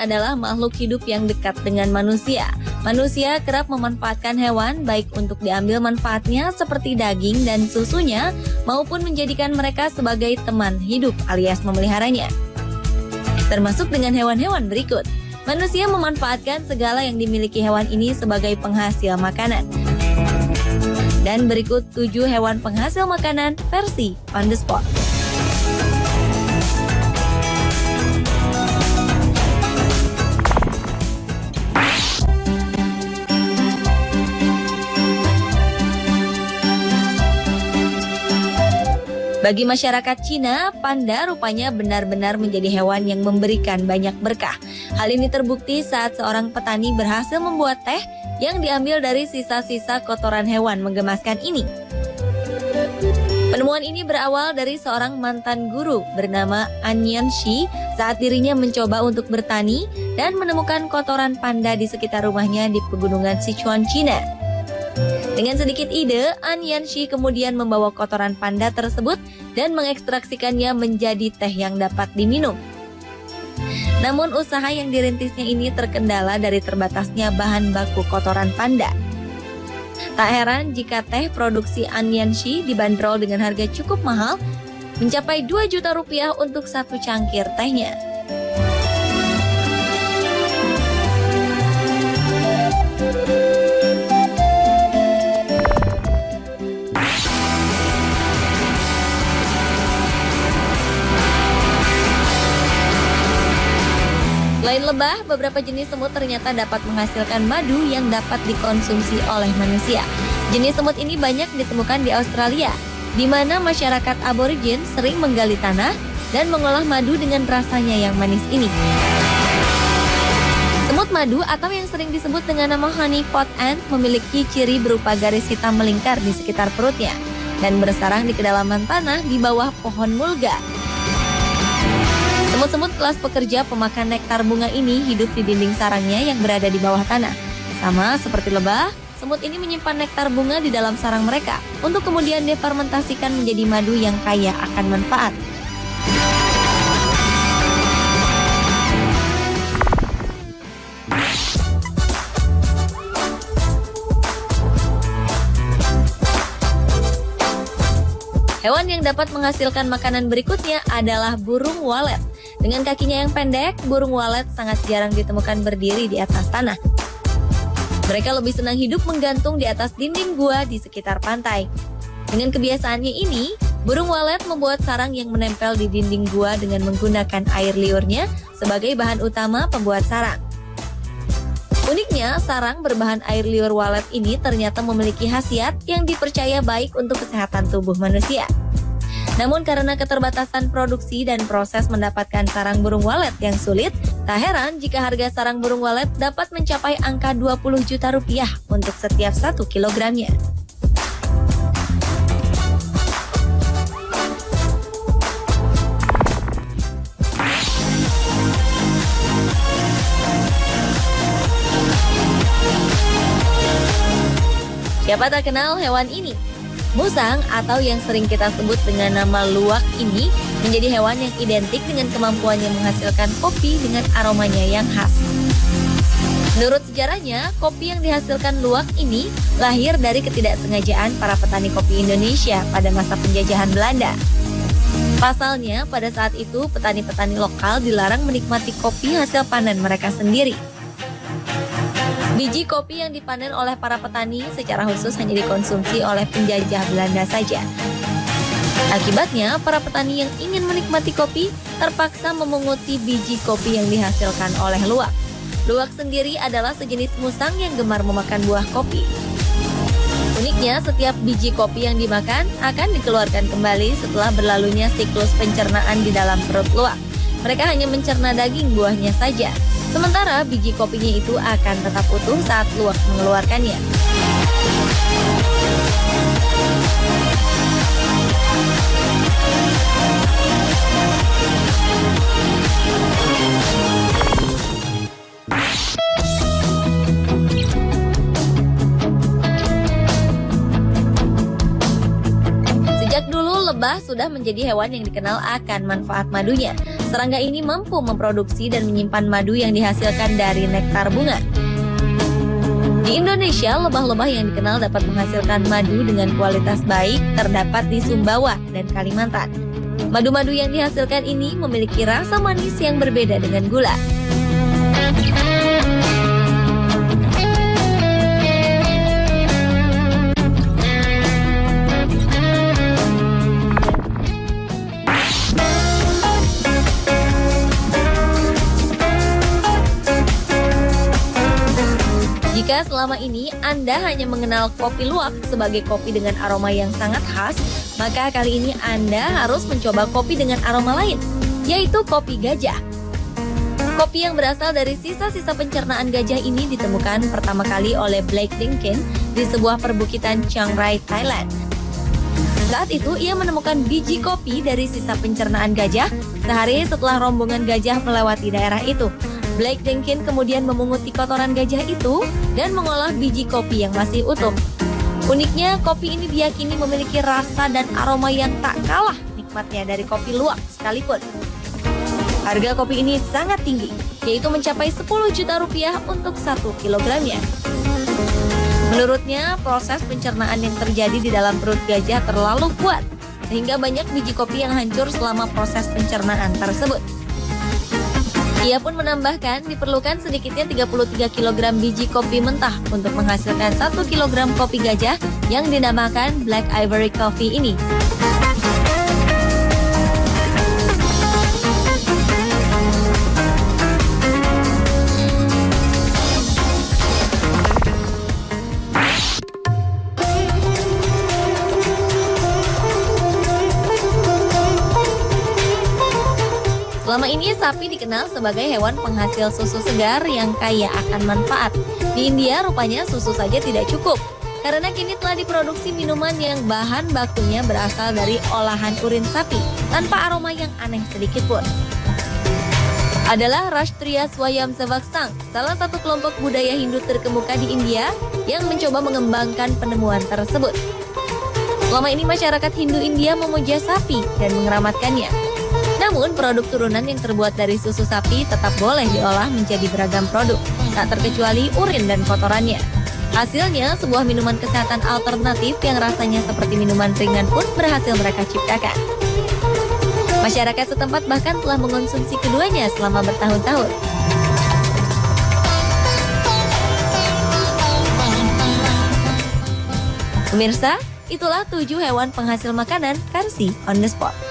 adalah makhluk hidup yang dekat dengan manusia. Manusia kerap memanfaatkan hewan baik untuk diambil manfaatnya seperti daging dan susunya maupun menjadikan mereka sebagai teman hidup alias memeliharanya. Termasuk dengan hewan-hewan berikut. Manusia memanfaatkan segala yang dimiliki hewan ini sebagai penghasil makanan. Dan berikut 7 hewan penghasil makanan versi on the spot. Bagi masyarakat Cina, panda rupanya benar-benar menjadi hewan yang memberikan banyak berkah. Hal ini terbukti saat seorang petani berhasil membuat teh yang diambil dari sisa-sisa kotoran hewan menggemaskan ini. Penemuan ini berawal dari seorang mantan guru bernama An Yanxi saat dirinya mencoba untuk bertani dan menemukan kotoran panda di sekitar rumahnya di pegunungan Sichuan, Cina. Dengan sedikit ide, An Yanxi kemudian membawa kotoran panda tersebut dan mengekstraksikannya menjadi teh yang dapat diminum. Namun usaha yang dirintisnya ini terkendala dari terbatasnya bahan baku kotoran panda. Tak heran jika teh produksi An Yanxi dibanderol dengan harga cukup mahal, mencapai 2 juta rupiah untuk satu cangkir tehnya. Selain lebah, beberapa jenis semut ternyata dapat menghasilkan madu yang dapat dikonsumsi oleh manusia. Jenis semut ini banyak ditemukan di Australia, di mana masyarakat aborigin sering menggali tanah dan mengolah madu dengan rasanya yang manis ini. Semut madu atau yang sering disebut dengan nama honey pot ant memiliki ciri berupa garis hitam melingkar di sekitar perutnya dan bersarang di kedalaman tanah di bawah pohon mulga. Semut-semut kelas pekerja pemakan nektar bunga ini hidup di dinding sarangnya yang berada di bawah tanah. Sama seperti lebah, semut ini menyimpan nektar bunga di dalam sarang mereka untuk kemudian difermentasikan menjadi madu yang kaya akan manfaat. Hewan yang dapat menghasilkan makanan berikutnya adalah burung walet. Dengan kakinya yang pendek, burung walet sangat jarang ditemukan berdiri di atas tanah. Mereka lebih senang hidup menggantung di atas dinding gua di sekitar pantai. Dengan kebiasaannya ini, burung walet membuat sarang yang menempel di dinding gua dengan menggunakan air liurnya sebagai bahan utama pembuat sarang. Uniknya, sarang berbahan air liur walet ini ternyata memiliki khasiat yang dipercaya baik untuk kesehatan tubuh manusia. Namun karena keterbatasan produksi dan proses mendapatkan sarang burung walet yang sulit, tak heran jika harga sarang burung walet dapat mencapai angka 20 juta rupiah untuk setiap 1 kilogramnya. Siapa tak kenal hewan ini? Musang atau yang sering kita sebut dengan nama luwak ini menjadi hewan yang identik dengan kemampuannya menghasilkan kopi dengan aromanya yang khas. Menurut sejarahnya, kopi yang dihasilkan luwak ini lahir dari ketidaksengajaan para petani kopi Indonesia pada masa penjajahan Belanda. Pasalnya, pada saat itu petani-petani lokal dilarang menikmati kopi hasil panen mereka sendiri. Biji kopi yang dipanen oleh para petani secara khusus hanya dikonsumsi oleh penjajah Belanda saja. Akibatnya, para petani yang ingin menikmati kopi terpaksa memunguti biji kopi yang dihasilkan oleh luwak. Luwak sendiri adalah sejenis musang yang gemar memakan buah kopi. Uniknya, setiap biji kopi yang dimakan akan dikeluarkan kembali setelah berlalunya siklus pencernaan di dalam perut luwak. Mereka hanya mencerna daging buahnya saja. Sementara biji kopinya itu akan tetap utuh saat luwak mengeluarkannya. Sejak dulu lebah sudah menjadi hewan yang dikenal akan manfaat madunya. Serangga ini mampu memproduksi dan menyimpan madu yang dihasilkan dari nektar bunga. Di Indonesia, lebah-lebah yang dikenal dapat menghasilkan madu dengan kualitas baik terdapat di Sumbawa dan Kalimantan. Madu-madu yang dihasilkan ini memiliki rasa manis yang berbeda dengan gula. Jika selama ini Anda hanya mengenal kopi luwak sebagai kopi dengan aroma yang sangat khas, maka kali ini Anda harus mencoba kopi dengan aroma lain, yaitu kopi gajah. Kopi yang berasal dari sisa-sisa pencernaan gajah ini ditemukan pertama kali oleh Blake Dinkin di sebuah perbukitan Chiang Rai, Thailand. Saat itu ia menemukan biji kopi dari sisa pencernaan gajah sehari setelah rombongan gajah melewati daerah itu. Blake Dinkin kemudian memunguti kotoran gajah itu dan mengolah biji kopi yang masih utuh. Uniknya, kopi ini diyakini memiliki rasa dan aroma yang tak kalah nikmatnya dari kopi luwak sekalipun. Harga kopi ini sangat tinggi, yaitu mencapai 10 juta rupiah untuk 1 kilogramnya. Menurutnya, proses pencernaan yang terjadi di dalam perut gajah terlalu kuat, sehingga banyak biji kopi yang hancur selama proses pencernaan tersebut. Ia pun menambahkan diperlukan sedikitnya 33 kg biji kopi mentah untuk menghasilkan 1 kg kopi gajah yang dinamakan Black Ivory Coffee ini. Selama ini sapi dikenal sebagai hewan penghasil susu segar yang kaya akan manfaat. Di India rupanya susu saja tidak cukup, karena kini telah diproduksi minuman yang bahan bakunya berasal dari olahan urin sapi tanpa aroma yang aneh sedikit pun. Adalah Rashtriya Swayamsevak Sangh, salah satu kelompok budaya Hindu terkemuka di India yang mencoba mengembangkan penemuan tersebut. Selama ini masyarakat Hindu India memuja sapi dan mengerawatkannya. Namun, produk turunan yang terbuat dari susu sapi tetap boleh diolah menjadi beragam produk, tak terkecuali urin dan kotorannya. Hasilnya, sebuah minuman kesehatan alternatif yang rasanya seperti minuman ringan pun berhasil mereka ciptakan. Masyarakat setempat bahkan telah mengonsumsi keduanya selama bertahun-tahun. Pemirsa, itulah 7 hewan penghasil makanan versi On The Spot.